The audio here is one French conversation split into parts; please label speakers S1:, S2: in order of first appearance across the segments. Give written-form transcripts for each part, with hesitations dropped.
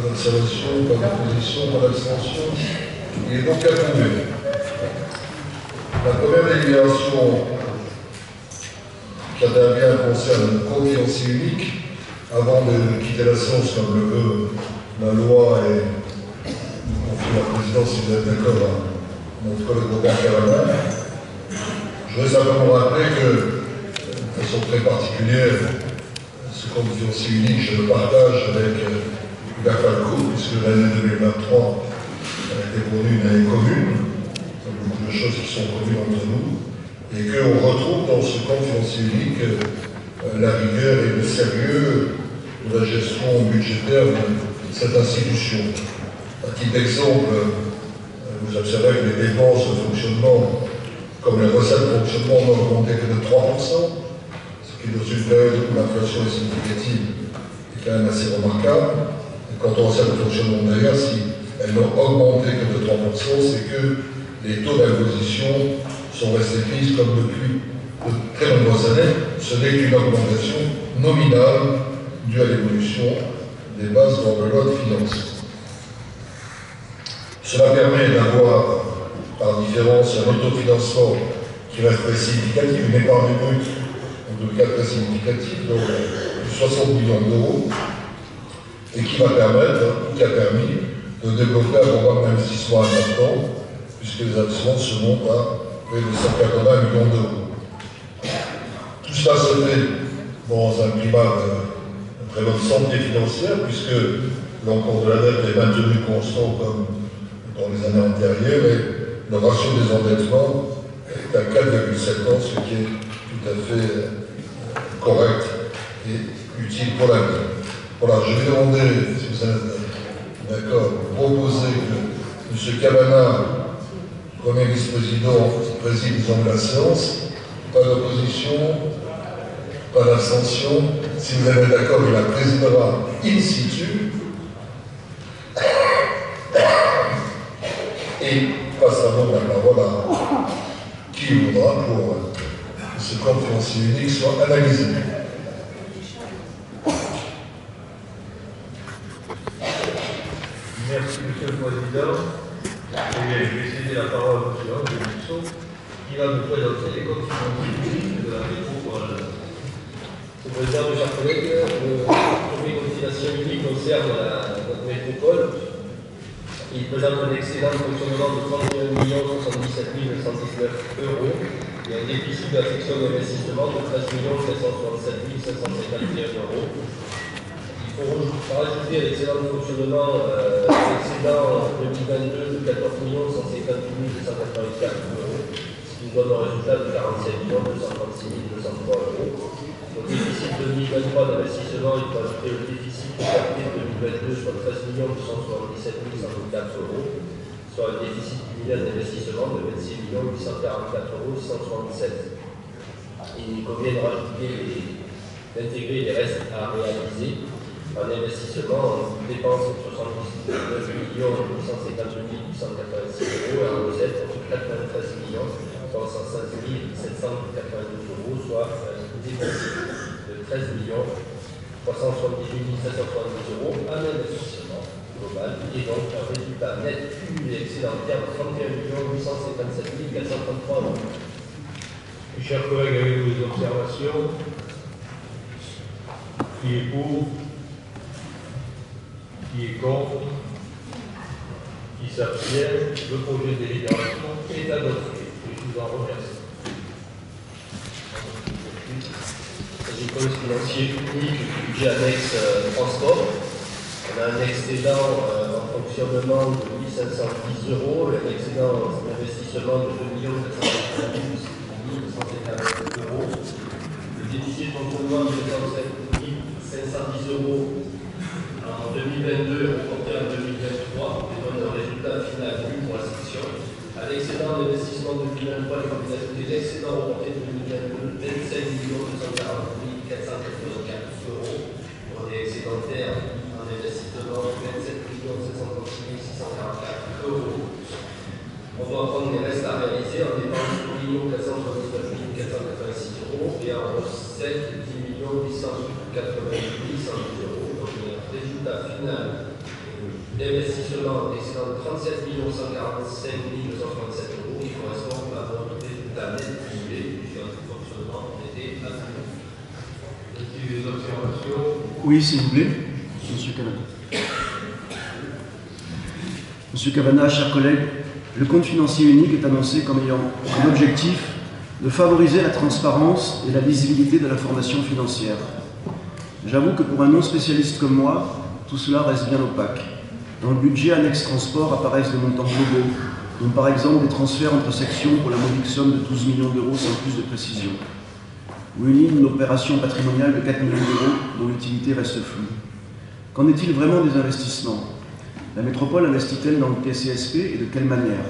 S1: Pas d'observation, pas d'opposition, pas d'abstention. Il est donc approuvé. La première délibération qui intervient concerne le compte financier unique. Avant de quitter la séance, comme le veut la loi, et nous confie la présidence, si vous êtes d'accord, à notre collègue Robert Caravane, je voudrais simplement rappeler que, de façon très particulière, ce compte financier unique, je le partage avec Hubert Falco, puisque l'année 2023 a été pour nous une année commune, beaucoup de choses qui sont communes entre nous, et qu'on retrouve dans ce compte financier unique la rigueur et le sérieux de la gestion budgétaire de cette institution. À titre d'exemple, vous observez que les dépenses de fonctionnement, comme les recettes de fonctionnement, n'ont augmenté que de 3%, ce qui, dans une période où l'inflation est significative, est quand même assez remarquable. Et quant aux recettes de fonctionnement d'ailleurs, si elles n'ont augmenté que de 3%, c'est que les taux d'imposition sont restés fixes comme depuis de très nombreuses années. Ce n'est qu'une augmentation nominale due à l'évolution des bases dans la loi de finances. Cela permet d'avoir, par différence, un autofinancement qui reste très significatif, une épargne brute, en tout cas très significative, donc de 60 millions d'euros, et qui va permettre, qui a permis, de développer un programme d'investissement important, puisque les investissements se montent à près de 180 millions d'euros. Tout cela se fait dans un climat de très bonne santé financière, puisque l'encours de la dette est maintenu constant comme dans les années antérieures, et le ratio des endettements est à 4,7 ans, ce qui est tout à fait correct et utile pour l'avenir. Voilà, je vais demander, si vous êtes d'accord, proposer que M. Cabana, premier vice-président, préside la séance. Pas d'opposition, pas d'abstention. Si vous êtes d'accord, il la présidera in situ. Et passera donc la parole à qui voudra pour que ce compte financier unique soit analysé.
S2: Merci, Monsieur le Président. Je vais céder la parole à M. André Musso, qui va nous présenter les comptes financiers publics de la métropole. Monsieur le Président, mes chers collègues, le premier compte financier unique concerne notre métropole. Il présente un excédent de fonctionnement de 31 77 919 euros et un déficit de la section d'investissement de 13 467 551 euros. Il faut rajouter à l'excédent de fonctionnement l'excédent 2022 de 14 158 284 euros, ce qui nous donne un résultat de 47 236 203 euros. Au déficit 2023 d'investissement, il faut ajouter le déficit capté 2022 soit 13 277 104 euros, soit un déficit cumulé d'investissement de 26 844 euros 167. Il convient d'intégrer les restes à réaliser en investissement, en dépenses 79 852 886 euros et en recettes 93 316 792 euros, soit un déficit de 13 378 770 euros en investissement global et donc un résultat net cumulé excédentaire de 31 857 433 euros.
S3: Mes chers collègues, avec vos observations, qui est pour, qui est contre, qui s'abstient, le projet de délibération est adopté. Je vous en remercie.
S2: Du compte financier unique du budget annexe transport. On a un excédent en fonctionnement de 1510 euros, un excédent d'investissement de 2 492 euros, le déficit de fonctionnement de 510 euros en 2022 reporté en 2023, et donne un résultat final nul pour la section. À l'excédent d'investissement de 2023, il faut ajouter l'excédent reporté de 2022, 25 240 484 euros, pour des excédentaires en investissement 27 736 644 euros. On doit prendre les restes à réaliser en dépenses 1 479 486 euros et en recettes 10 888 100 euros. Donc le résultat final
S4: d'investissement excédant de 37 145 267 euros qui correspond à notre résultat net cumulé du fonctionnement été atteint.
S2: Est-il des observations?
S5: Oui, s'il vous plaît, Monsieur Cavana. Monsieur Cavana, chers collègues, le compte financier unique est annoncé comme ayant comme objectif de favoriser la transparence et la lisibilité de l'information financière. J'avoue que pour un non-spécialiste comme moi, tout cela reste bien opaque. Dans le budget annexe transport apparaissent des montants globaux, comme par exemple des transferts entre sections pour la modique somme de 12 millions d'euros sans plus de précision, ou une opération patrimoniale de 4 millions d'euros dont l'utilité reste floue. Qu'en est-il vraiment des investissements? La métropole investit-elle dans le TCSP et de quelle manière?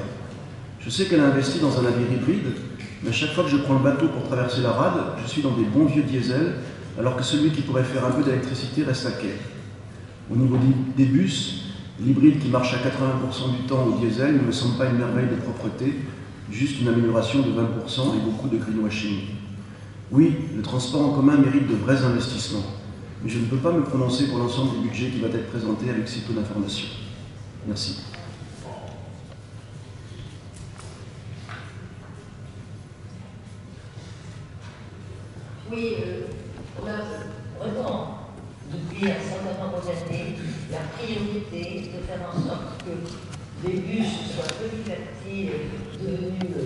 S5: Je sais qu'elle a investi dans un navire hybride, mais à chaque fois que je prends le bateau pour traverser la rade, je suis dans des bons vieux diesels, alors que celui qui pourrait faire un peu d'électricité reste à quai. Au niveau des bus, l'hybride qui marche à 80% du temps au diesel ne me semble pas une merveille de propreté, juste une amélioration de 20% et beaucoup de greenwashing. Oui, le transport en commun mérite de vrais investissements, mais je ne peux pas me prononcer pour l'ensemble du budget qui va être présenté avec si peu d'informations. Merci.
S6: Oui, on a vraiment, depuis un certain nombre d'années, la priorité de faire en sorte que les bus soient petit à petit devenus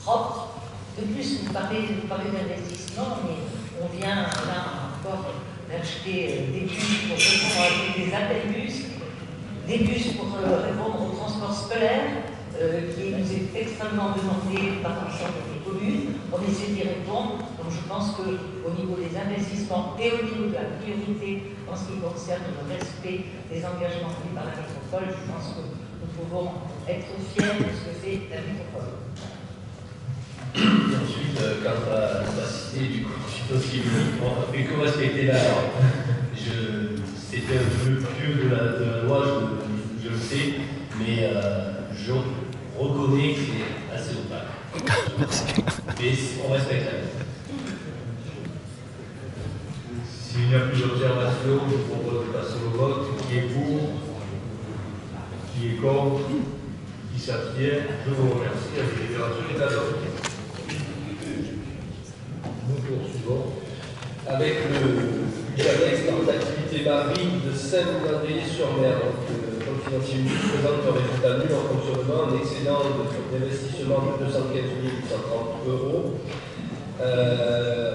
S6: propres. De plus, vous parlez d'investissement, mais on vient là encore d'acheter des bus pour répondre à des appels bus, des bus pour répondre au transport scolaire, qui nous est extrêmement demandé par l'ensemble des communes. On essaie d'y répondre. Donc je pense qu'au niveau des investissements et au niveau de la priorité en ce qui concerne le respect des engagements pris par la métropole, je pense que nous pouvons être fiers de ce que fait la métropole.
S4: Et ensuite, quant à la capacité du dossier unique, on ne fait que respecter la loi. C'était un peu pieux de la loi, je le sais, mais je reconnais que c'est assez opaque.
S5: Merci.
S4: Mais on respecte la loi.
S2: S'il n'y a plus d'observation, je vous propose de passer au vote. Qui est pour? Qui est contre? Qui s'abstient? Je vous remercie. La délibération est adoptée. Nous poursuivons.
S4: Avec le budget annexe par l'activité marine de Saint-André-sur-Mer, donc le compte financier unique présente un résultat nul en fonctionnement, un excédent d'investissement de 215 830 euros. On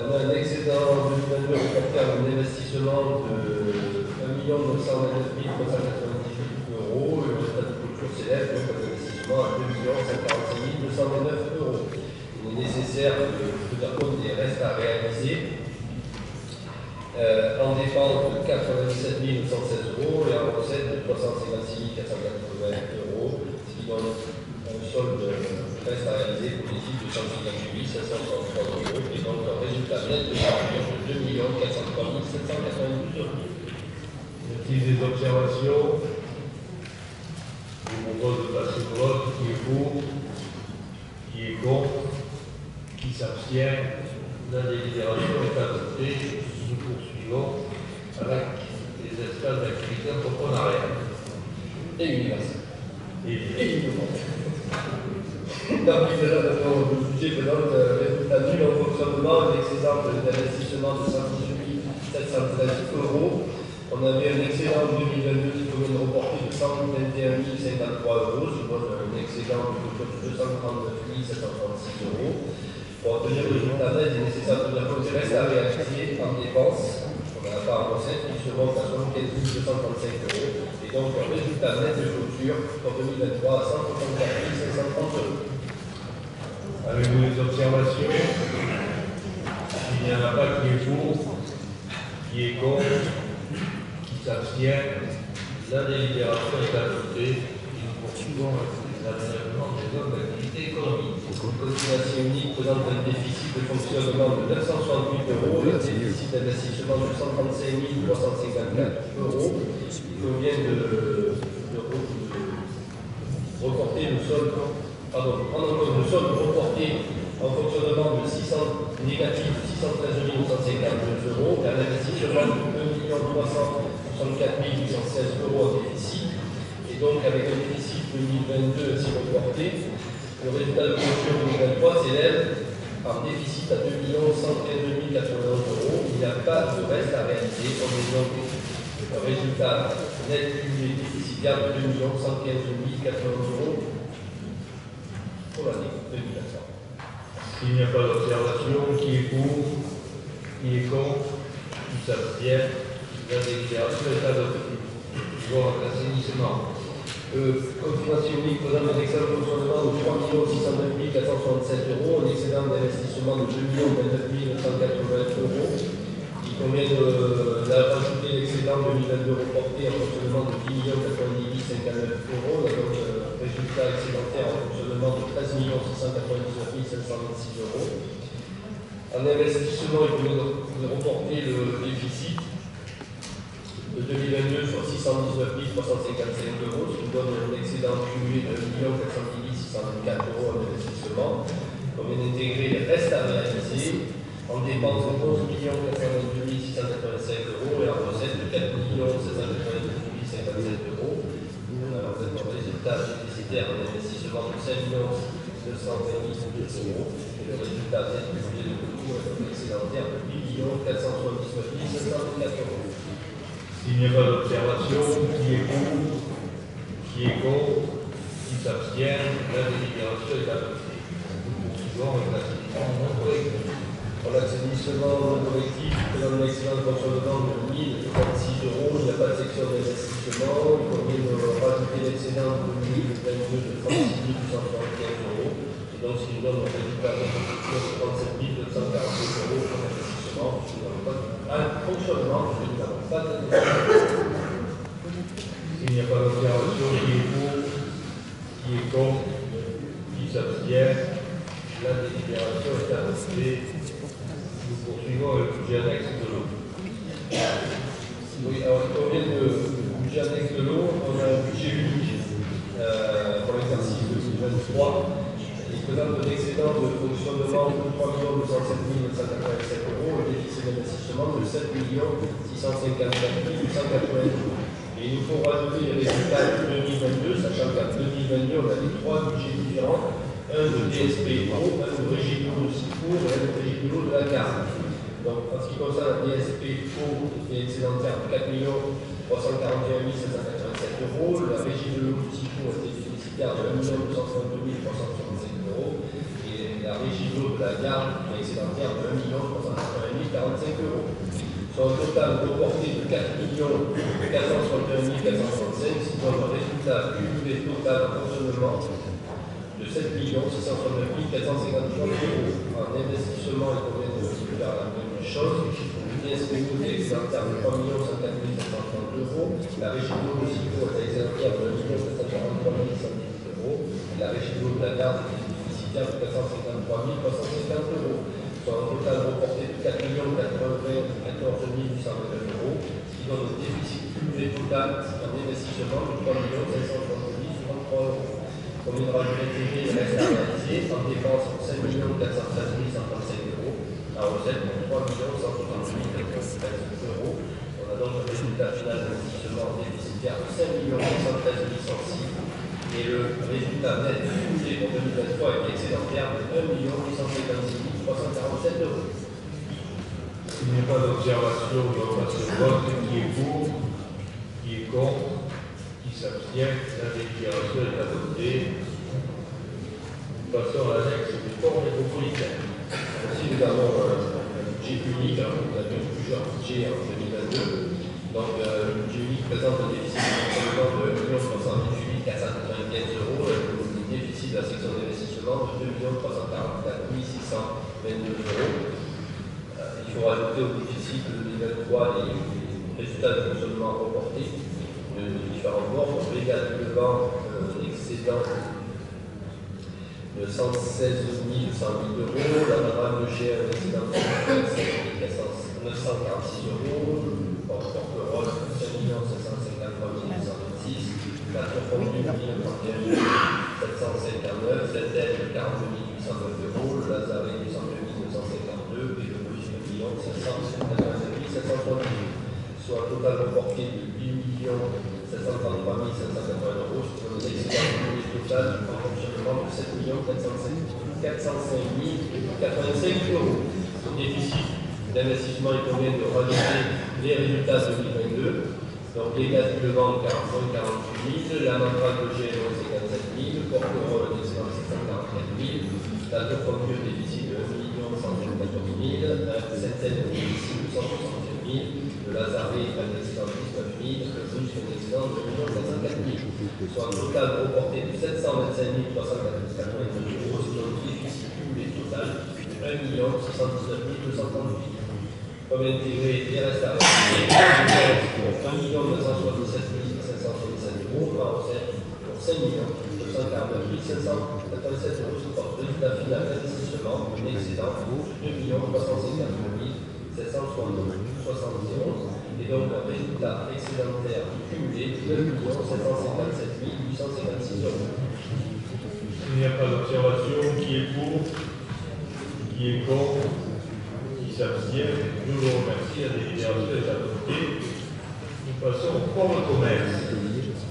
S4: a un excédent en 2022 reporté à un investissement de 1 929 398 euros. Le résultat de clôture s'élève donc à un investissement à 2 146 229 euros. Il est nécessaire de tenir compte des restes à réaliser. En dépenses de 97 116 euros et en recettes de 356 480 euros, ce qui donne un solde reste à réaliser positif de 158 533 euros et donc un résultat net de charge de 2 403 792 euros.
S2: Y a-t-il des observations? Je vous propose de passer au vote. Qui est pour? Qui est contre? Qui s'abstient? La délibération est adoptée. Nous poursuivons avec les espaces d'activité entrepreneuriale.
S4: Et universel.
S2: Et
S4: Donc, le budget présente un résultat nul en fonctionnement, un excédent d'investissement de 118 713 euros. On avait un excédent en 2022 qui pouvait nous reporter de 121 053 euros, ce qui donne un excédent de 239 736 euros. Pour obtenir le résultat net, il est nécessaire de tenir compte des restes à réaliser en dépenses. On a la part en recette qui se monte à 75 235 euros. Et donc, un résultat net de clôture pour 2023 à 164 530 euros.
S2: avez-vous des observations? S'il n'y en a pas, qui est pour? Qui est contre? Qui s'abstient? La délibération est adoptée. Nous poursuivons avec les aménagements des zones d'activité économique.
S4: Le compte financier unique présente un déficit de fonctionnement de 968 euros et un déficit d'investissement de 135 354 euros. Il convient de reporter le solde, prendre en compte le solde reporté en fonctionnement de négatif 613 152 euros et un investissement de 2 364 816 euros en déficit. donc avec un déficit 2022 ainsi reporté, le résultat de clôture 2023 s'élève en déficit à 2 115 091 euros. Il n'y a pas de reste à réaliser. On est donc un résultat net cumulé déficitaire de 2 115 091 euros pour l'année 2023.
S3: S'il n'y a pas d'observation, qui est pour, qui est contre, qui s'abstient, la délibération est adoptée. Bon, l'assainissement.
S4: Comme financier unique présente un excédent de fonctionnement de 3 609 467 euros, un excédent d'investissement de 2 29 980 euros. Il convient d'ajouter l'excédent 2022 reporté en fonctionnement de 10 90 59 euros. Donc, résultat excédentaire en fonctionnement de 13 699 726 euros. En investissement, il convient de reporter le déficit de 2022 sur 619 355 euros, ce qui donne un excédent cumulé de 1 410 624 euros en investissement. On vient d'intégrer les restes à réaliser en dépenses de 11 422 685 euros et en recettes de 4 792 057 euros. On a fait un résultat déficitaire en investissement de 5 920 euros et le résultat net cumulé de coût est un excédentaire de 8 479 724 euros.
S3: S'il n'y a pas d'observation, qui est pour, qui est contre, qui s'abstient, la délibération est adoptée. Nous poursuivons avec l'assainissement non collectif.
S4: Pour l'assainissement non collectif, présente un excédent de fonctionnement de 1 036 euros. Il n'y a pas de section d'investissement. Il convient de rajouter l'excédent de 2022 de 36 875 euros. Et donc, ce qui nous donne un résultat de 37 242 euros pour l'investissement. Un fonctionnement, je n'avons pas de.
S3: S'il n'y a pas d'observation, qui est pour, qui est contre, qui s'abstient, la délibération est adoptée. Nous poursuivons avec le budget annexe de l'eau.
S4: Oui, alors il convient de budget annexe de l'eau. On a un budget unique pour l'exercice 2023. Il présente un excédent de fonctionnement de 3 207 187 euros, le déficit d'investissement de 7 654 880 euros. Et il nous faut rajouter les résultats de 2022, sachant qu'en 2022, on avait 3 budgets différents, un de DSP Eau, un de Régie de l'eau de Sicourt et un de Régie de l'eau de la Garde. Donc, en ce qui concerne la DSP Eau, qui est excédentaire de 4 341 787 euros, la Régie de l'eau de Sicourt était déficitaire de 1 262 365 euros, et la Régie de l'eau de la Garde est excédentaire de 1 380 045 euros. Sur un total reporté de 4 461 465, ce qui donne un résultat cumulé total en fonctionnement de 7 669 453 euros. En investissement, il convient de faire la même chose. Le DSP est excédentaire de 3 104 730 euros. La Régie de l'eau de Sicourt est excédentaire de 1 743 110 euros. Et la Régie de l'eau de la Garde est déficitaire de 453 350 euros. Sur un total reporté de 4 014 829 euros, qui donne un déficit cumulé total en investissement de 3 570 33 euros. On vient de rajouter les restes à réaliser en dépenses pour 5 413 135 euros, en recette pour 3 168 913 euros. On a donc un résultat final d'investissement déficitaire de 5 113 106 et le résultat net cumulé pour 2023 est excédentaire de 1 856 347 euros.
S3: S'il n'y a pas d'observation, on passe au vote. Qui est pour, qui est contre, qui s'abstient, la délibération est adoptée. Nous passons à l'annexe du corps métropolitain.
S4: Ainsi, nous avons un budget unique. Nous avions plusieurs budgets en 2022. Donc, le budget unique présente un déficit de 1 318 495 euros, le déficit de la section d'investissement de 2 344 622 euros. Il faut rajouter au déficit de 2023 les résultats de fonctionnement reportés de différents bords. Donc, légalement, l'excédent de 116 108 euros, la marque de chère, l'excédent de 946 euros, le porte-rôle 5 753 926, la tour-fondue 31 759, cette aide 42 809 euros, le lazaret 802 952 et le bonus de client 789 738, soit un total reporté de 8 733 780 euros. résultat en fonctionnement de 7 405 085 euros. Au déficit d'investissement, il convient de rajouter les résultats 2022. Donc les gaz de vente 48 000, la mandrake de GMO 57 000, porte-rôle d'excellence 744 000, la de déficit de 1 174 000, la septaine de déficit de 167 000, le Lazare un excédent de 19 000, le Bouche un excédent de 1 404 000, soit un total reporté de 725 384 euros, selon le déficit cumulé total de 1 619 238. Comme intégré, les restes à réaliser, 1 977 567 euros, par recette pour 5 249 587 euros support. Résultat final d'investissement, un excédent de 2 354 771 et donc un résultat excédentaire cumulé de 9 757 856 euros.
S3: Il n'y a pas d'observation. Qui est pour? Qui est contre? Qui s'abstient? Je vous remercie. La délibération est adoptée. Nous passons au port de commerce.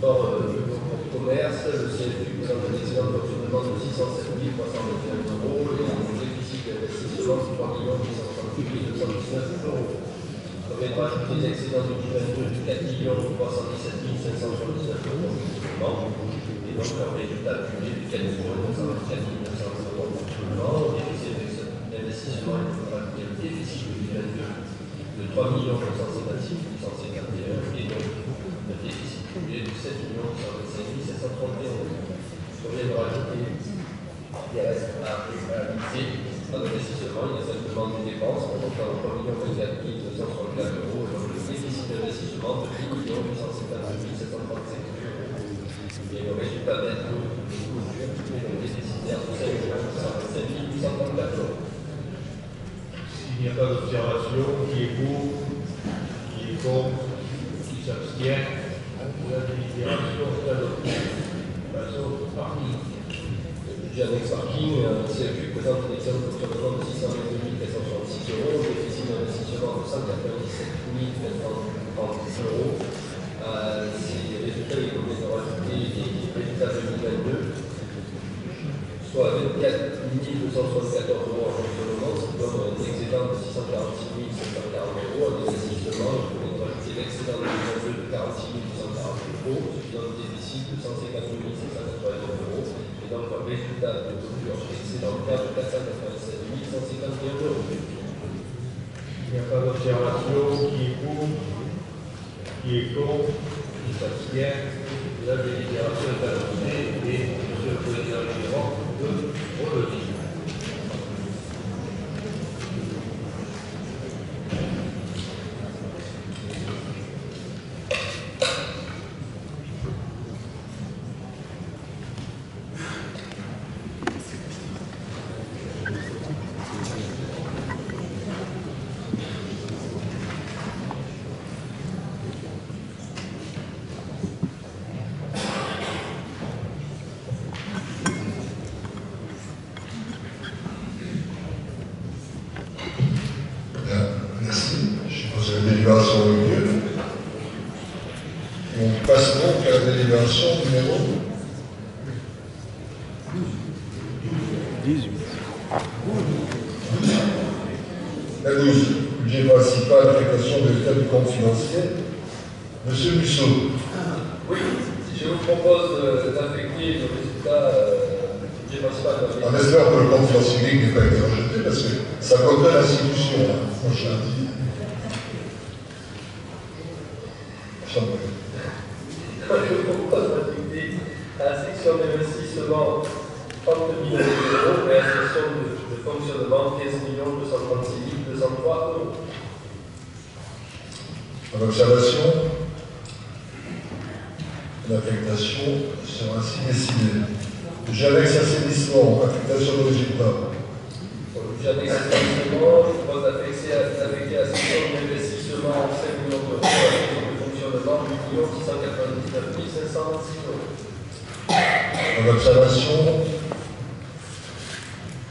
S4: Or, le commerce, le CFU présente un excédent de fonctionnement de 607 321 euros et un déficit d'investissement de 3 838 219 euros. On va rajouter les excédents de 2022 de 4 317 579 euros et donc un résultat cumulé de 4 924 900 euros au déficit d'investissement, il faudra rajouter le déficit de 2022 de 3 956 851 et donc le déficit cumulé de 7 125 731 euros. On vient de rajouter les restes à réaliser en investissement. Il y a simplement des dépenses en montant 3 24 264 euros et donc le déficit d'investissement de 8 852 735 euros. Et le résultat net de clôture est donc déficitaire de 5 834 euros.
S3: S'il n'y a pas d'observation, qui est pour? Qui est contre? Qui s'abstient? La délibération est adoptée. Passons au parking.
S4: Budget annexe parking, CFU présente un excédent de fonctionnement de 622 466 euros, un déficit d'investissement de 197 430 euros. Ces résultats, il convient de rajouter les résultats 2022, soit 24 274 euros en fonctionnement, ce qui donne un excédent de 646 740 euros en investissement. Il convient de rajouter l'excédent de 2022 de 46 840 euros, ce qui donne un déficit de 152 789 euros. Donc, un résultat de clôture excédentaire de 487 151 euros.
S3: Il n'y a pas d'observation. Qui est pour? Qui est contre? Qui s'abstient? La délibération est adoptée et M. le Président Général de relever.
S1: On passe donc à la délibération numéro
S5: 18.
S1: La 12, budget principal, affectation des frais du compte financier. Monsieur Musso.
S4: Oui, je vous propose d'affecter le résultat du budget principal.
S1: On espère que le compte financier unique n'est pas été rejeté parce que ça connaît l'institution. Moi, je l'ai dit.
S4: Je vous propose d'affecter à la section d'investissement 30 000 euros et à la section de fonctionnement 15 236 203 euros.
S1: En observation, l'affectation sera ainsi décidée. Budget annexe assainissement, affectation de résultat.
S4: Pour le budget annexe assainissement, je propose d'affecter à la section d'investissement 5 millions d'euros et à la section de fonctionnement 8 699 526 euros.
S1: En observation,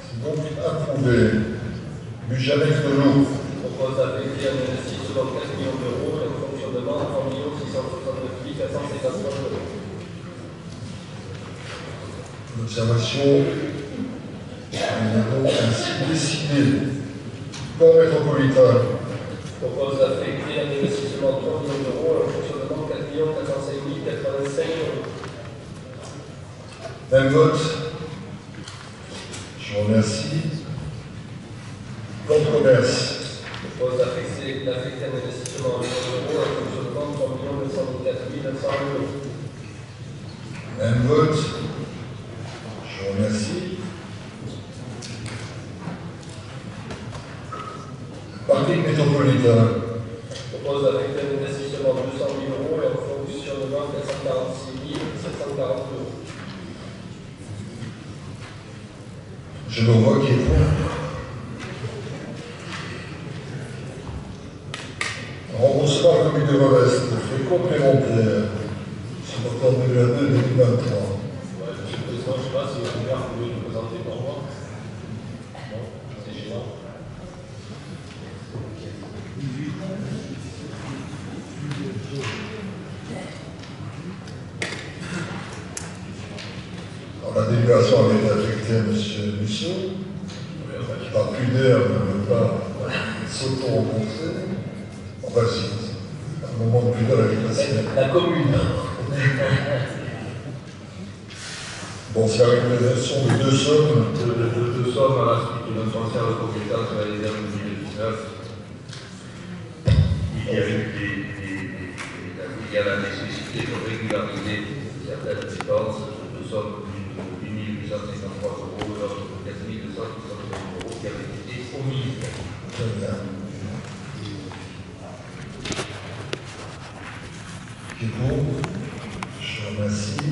S1: c'est donc approuvé. Budget annexe de l'eau.
S4: Je propose d'affecter un investissement 4 millions d'euros et un fonctionnement 3 669 453 euros.
S1: L'observation est donc ainsi décidée. Corps métropolitain.
S4: Je propose d'affecter un investissement de 3 millions d'euros et un fonctionnement de 4 405 085 euros.
S1: Même vote. Je vous remercie. Plan de commerce.
S4: Je propose d'affecter un investissement de 1 million d'euros et un fonctionnement de 3 904 900 euros.
S1: Même vote. Je vous remercie. Parking métropolitain.
S4: Je propose d'affecter un investissement de 200 000 euros et un fonctionnement de 446 740 euros.
S1: Je le vois qui est pour. Remboursement comité de reste, frais complémentaires, supportant 2022 et 2023.
S3: Ouais, Monsieur le Président, je ne sais pas si Robert pouvait nous présenter pour moi. Non, c'est gênant.
S1: Alors, la délibération avait été affectée à M. Musso, qui par pudeur ne veut pas s'auto-rencontrer. Enfin, si, un moment de pudeur avec la
S4: La commune.
S1: Bon, c'est la réalisation de deux sommes.
S2: Deux sommes à la suite d'un transfert de compétences réalisé en 2019. Il y a la nécessité de régulariser certaines dépenses de sommes de 1 853 euros, l'autre de 4 260 euros qui avaient été omises.
S1: Très bien. Qui est pour? Je vous remercie.